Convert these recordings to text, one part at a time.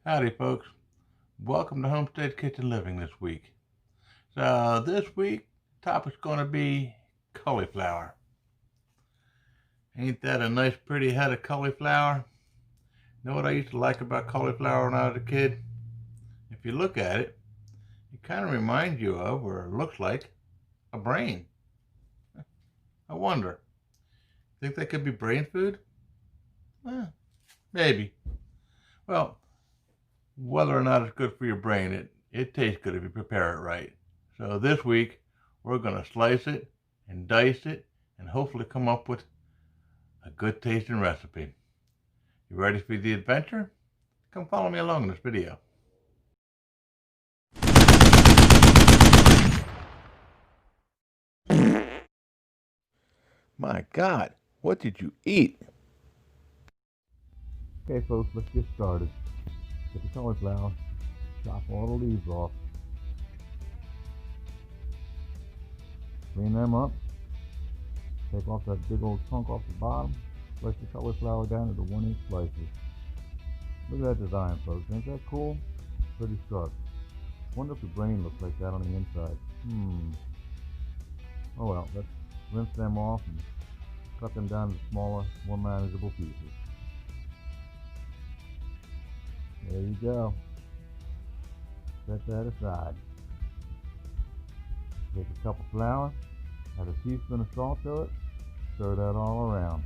Howdy folks, welcome to Homestead Kitchen Living this week. So this week, topic's going to be cauliflower. Ain't that a nice pretty head of cauliflower? You know what I used to like about cauliflower when I was a kid? If you look at it, it kind of reminds you of, or looks like, a brain. I wonder, think that could be brain food? Maybe. Well, whether or not it's good for your brain, it tastes good if you prepare it right. So this week, we're going to slice it and dice it and hopefully come up with a good tasting recipe. You ready for the adventure? Come follow me along in this video. My God, what did you eat? Okay folks, let's get started. Get the cauliflower, chop all the leaves off, clean them up, take off that big old chunk off the bottom, slice the cauliflower down into 1-inch slices. Look at that design folks, ain't that cool? Pretty sharp. Wonder if the brain looks like that on the inside. Oh well, let's rinse them off and cut them down to smaller, more manageable pieces. There you go. Set that aside. Take a cup of flour, add a teaspoon of salt to it, stir that all around.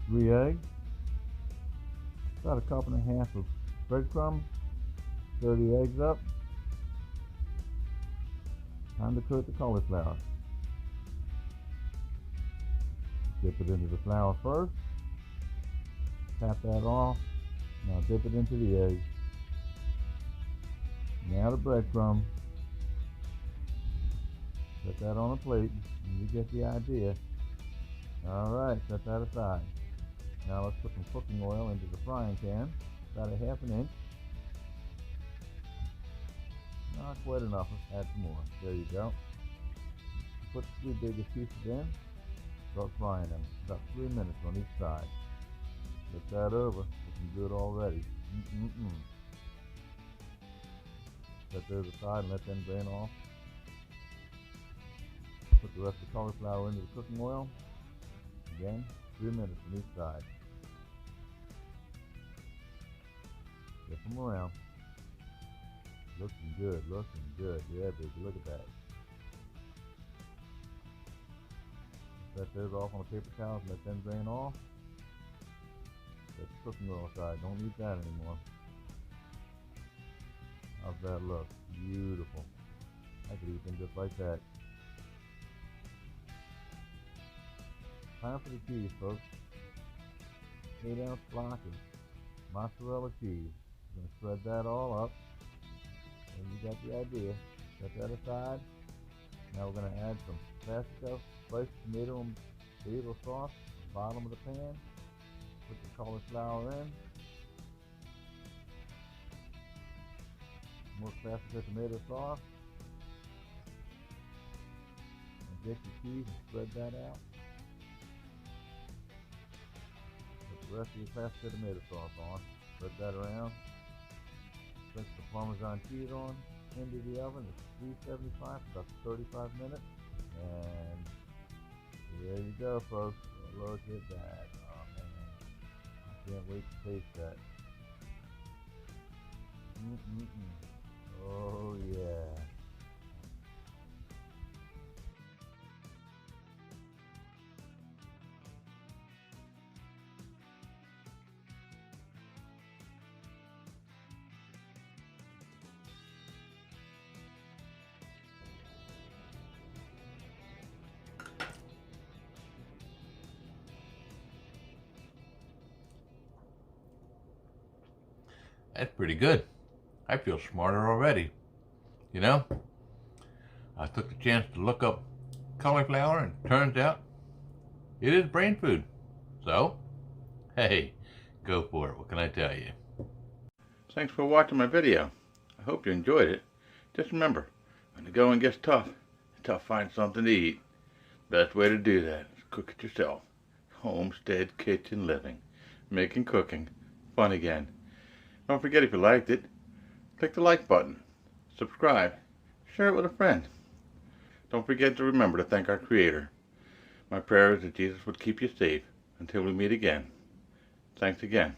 3 eggs, about a cup and a half of breadcrumbs, stir the eggs up. Time to cook the cauliflower. Dip it into the flour first. Tap that off. Now dip it into the egg. Now the breadcrumb. Set that on a plate and you get the idea. Alright, set that aside. Now let's put some cooking oil into the frying pan. About a half an inch. Not quite enough. Let's add some more. There you go. Put the 3 biggest pieces in. Start frying them. About 3 minutes on each side. Flip that over. Looking good already. Set those aside and let them drain off. Put the rest of the cauliflower into the cooking oil. Again, 3 minutes on each side. Flip them around. Looking good, looking good. Yeah, baby, look at that. Set those off on a paper towel and let them drain off. Set the cooking oil aside. Don't need that anymore. How's that look? Beautiful. I could eat them just like that. Time for the cheese, folks. 8-ounce block of mozzarella cheese. I'm going to spread that all up. And you got the idea. Set that aside. Now we're going to add some pesto, sliced tomato and basil sauce at the bottom of the pan. Put the cauliflower in. More pesto tomato sauce. And get your cheese and spread that out. Put the rest of your pesto tomato sauce on. Spread that around. Put the Parmesan cheese on into the oven at 375 for about 35 minutes. And there you go, folks. Look at that. Oh man. I can't wait to taste that. Oh yeah. That's pretty good. I feel smarter already. You know, I took the chance to look up cauliflower and turns out it is brain food. So, hey, go for it. What can I tell you? Thanks for watching my video. I hope you enjoyed it. Just remember, when the going gets tough, it's tough to find something to eat. Best way to do that is cook it yourself. Homestead kitchen living. Making cooking fun again. Don't forget, if you liked it, click the like button, subscribe, share it with a friend. Don't forget to remember to thank our Creator. My prayer is that Jesus would keep you safe until we meet again. Thanks again.